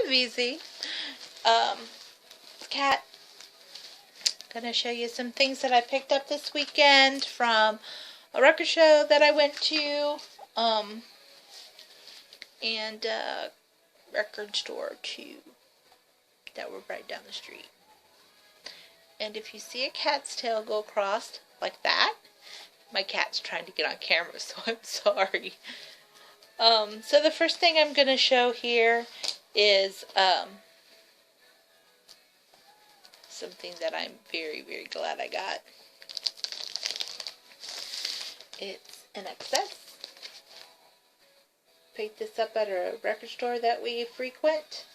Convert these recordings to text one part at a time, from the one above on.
of easy. Cat, gonna show you some things that I picked up this weekend from a record show that I went to, and a record store too that were right down the street. And if you see a cat's tail go across like that, my cat's trying to get on camera, so I'm sorry. So the first thing I'm gonna show here is something that I'm very, very glad I got. It's an excess. Picked this up at a record store that we frequent.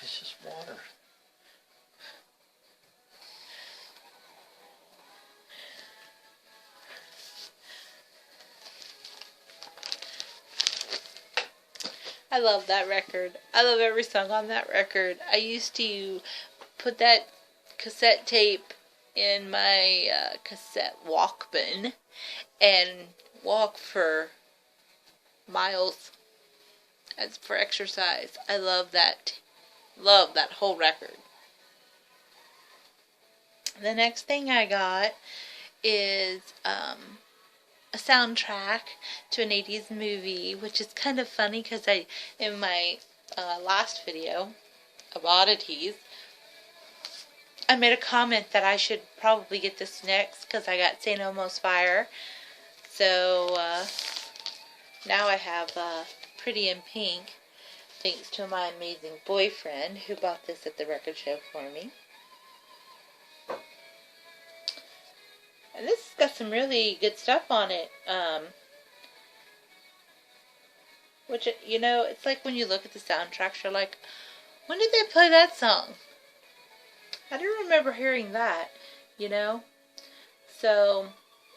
It's just water. I love that record. I love every song on that record. I used to put that cassette tape in my cassette Walkman and walk for miles as for exercise. I love that. Love that whole record. The next thing I got is a soundtrack to an 80s movie, which is kind of funny because in my last video of oddities, I made a comment that I should probably get this next because I got St. Elmo's Fire. So now I have Pretty in Pink, thanks to my amazing boyfriend who bought this at the record show for me. And this has got some really good stuff on it. Which, you know, it's like when you look at the soundtracks, you're like, when did they play that song? I don't remember hearing that, you know? So,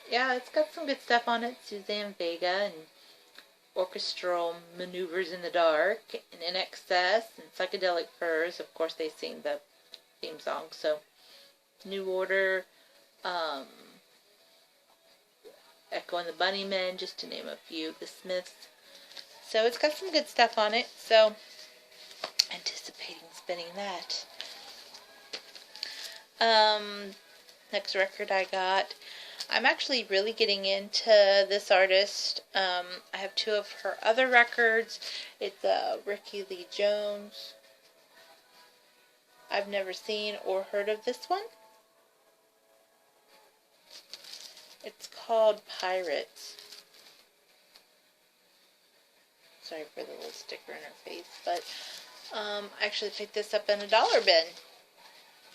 yeah, it's got some good stuff on it. Suzanne Vega and Orchestral Maneuvers in the Dark and In Excess and Psychedelic Furs. Of course, they sing the theme song. So, New Order, Echo and the Bunnymen, just to name a few. The Smiths. So it's got some good stuff on it. So anticipating spinning that. Next record I got. I'm actually really getting into this artist. I have two of her other records. It's Rickie Lee Jones. I've never seen or heard of this one. It's called Pirates. Sorry for the little sticker in her face, but I actually picked this up in a dollar bin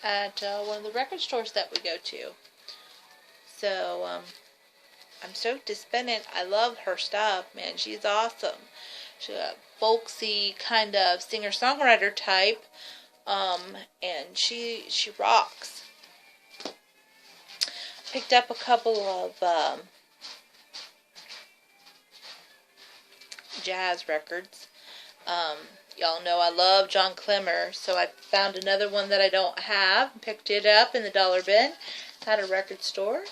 at one of the record stores that we go to. So I'm stoked to spin it. I love her stuff, man. She's awesome. She's a folksy kind of singer-songwriter type, and she rocks. Picked up a couple of jazz records. Y'all know I love John Clemmer, so I found another one that I don't have and picked it up in the dollar bin at a record store.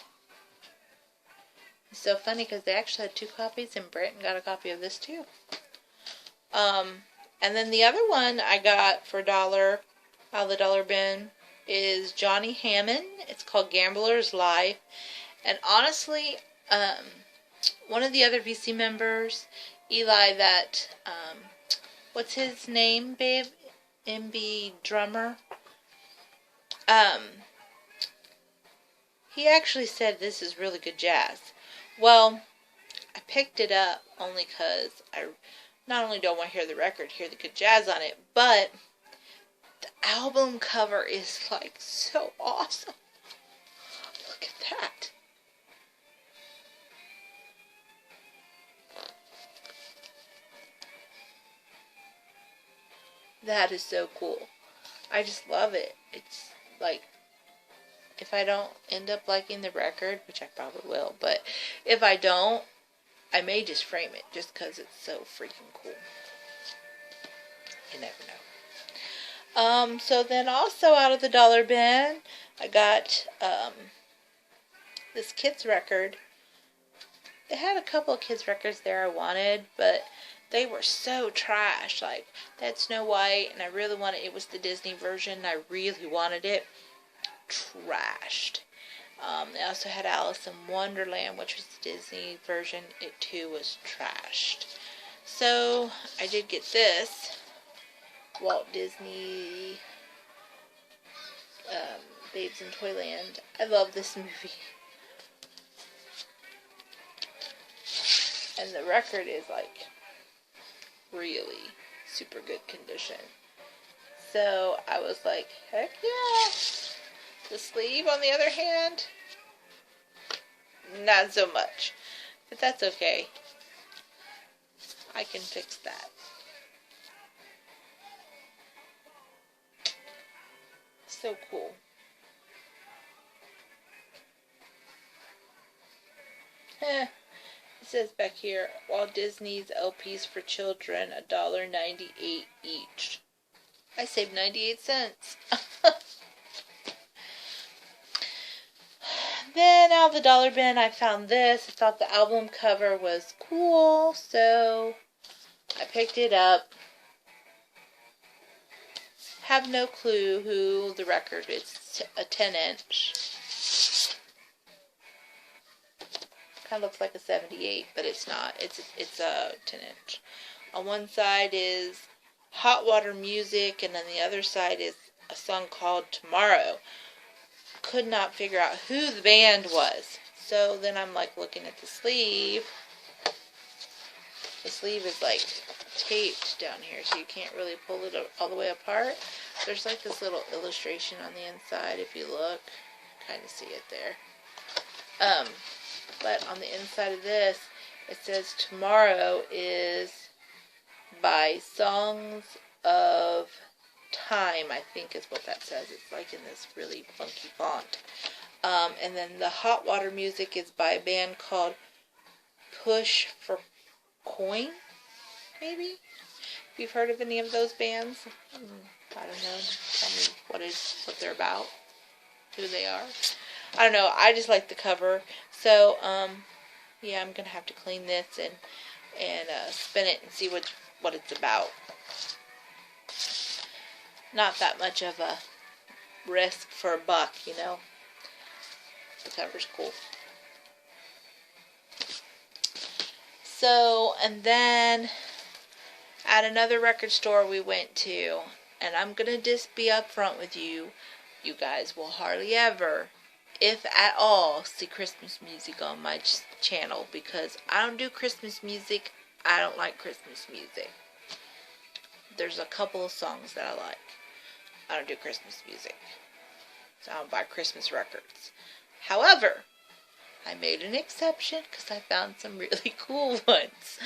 It's so funny because they actually had two copies and Brenton got a copy of this too. And then the other one I got for $1 out of the dollar bin is Johnny Hammond. It's called Gambler's Life. And honestly, one of the other VC members, Eli, that, what's his name, babe? MB Drummer. He actually said this is really good jazz. Well, I picked it up only because I not only don't want to hear the record, hear the good jazz on it, but the album cover is like so awesome. Look at that. That is so cool. I just love it. It's like, if I don't end up liking the record, which I probably will, but if I don't, I may just frame it just because it's so freaking cool. You never So then also out of the dollar bin, I got this kids record. They had a couple of kids records there I wanted, but they were so trash. Like, they had Snow White, and I really wanted it. Was the Disney version. I really wanted it. Trashed. They also had Alice in Wonderland, which was the Disney version. It too was trashed. So I did get this Walt Disney Babes in Toyland. I love this movie. And the record is like really super good condition. So I was like, heck yeah. The sleeve, on the other hand, not so much. But that's okay. I can fix that. So cool. It says back here, Walt Disney's LPs for children, $1.98 each. I saved 98 cents. Then out of the dollar bin, I found this. I thought the album cover was cool, so I picked it up. Have no clue who the record is. A 10-inch. Kind of looks like a 78, but it's not. It's a 10-inch. On one side is Hot Water Music, and on the other side is a song called Tomorrow. Could not figure out who the band was. So then I'm like looking at the sleeve. The sleeve is like taped down here, so you can't really pull it all the way apart. There's like this little illustration on the inside. If you look, kind of see it there. But on the inside of this, it says Tomorrow is by Songs of Time, I think is what that says. It's like in this really funky font. And then the Hot Water Music is by a band called Push for Coin, maybe? If you've heard of any of those bands, I don't know. Tell me what they're about, who they are. I don't know. I just like the cover. So, yeah, I'm gonna have to clean this and spin it and see what it's about. Not that much of a risk for a buck, you know. The cover's cool. So, and then at another record store we went to, and I'm gonna just be upfront with you, you guys will hardly ever, if at all, see Christmas music on my channel, because I don't do Christmas music. I don't like Christmas music. There's a couple of songs that I like. I don't do Christmas music, so I don't buy Christmas records. However, I made an exception because I found some really cool ones.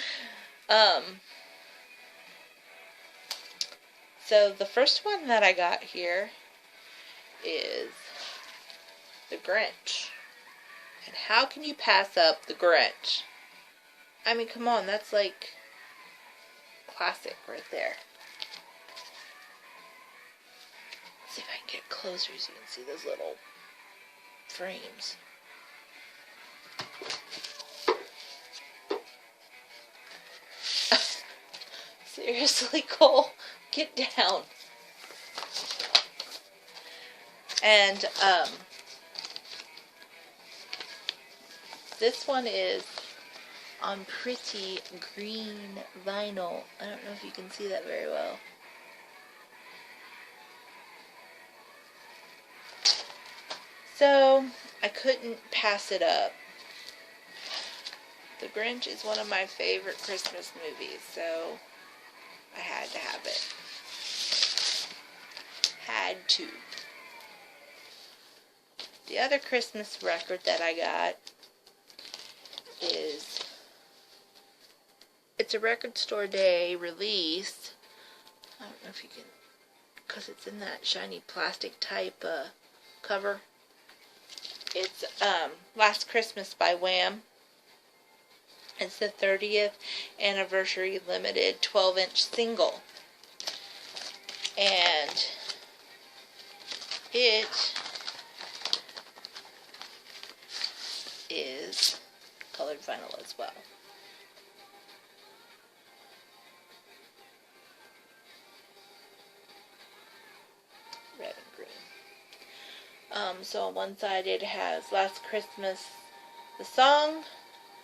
So the first one that I got here is The Grinch. And how can you pass up The Grinch? I mean, come on, that's like classic right there. Let's see if I can get closer so you can see those little frames. Seriously, Cole, get down. And this one is on pretty green vinyl. I don't know if you can see that very well. So, I couldn't pass it up. The Grinch is one of my favorite Christmas movies, so I had to have it. Had to. The other Christmas record that I got is, it's a Record Store Day release. I don't know if you can, because it's in that shiny plastic type cover. It's Last Christmas by Wham. It's the 30th anniversary limited 12-inch single. And it is colored vinyl as well. Red and green. So on one side it has Last Christmas, the song,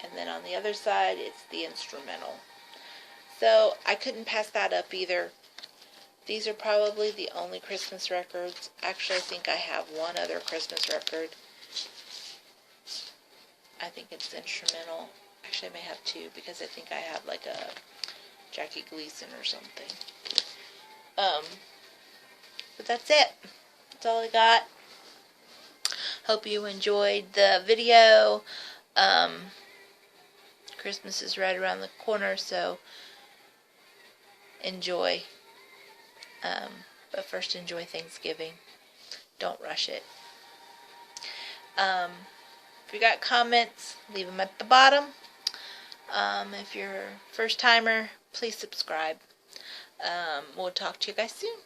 and then on the other side it's the instrumental. So I couldn't pass that up either. These are probably the only Christmas records. Actually, I think I have one other Christmas record. I think it's instrumental. Actually, I may have two because I think I have like a Jackie Gleason or something. But that's it. That's all I got. Hope you enjoyed the video. Christmas is right around the corner, so enjoy. But first enjoy Thanksgiving. Don't rush it. If you got comments, leave them at the bottom. If you're a first timer, please subscribe. We'll talk to you guys soon.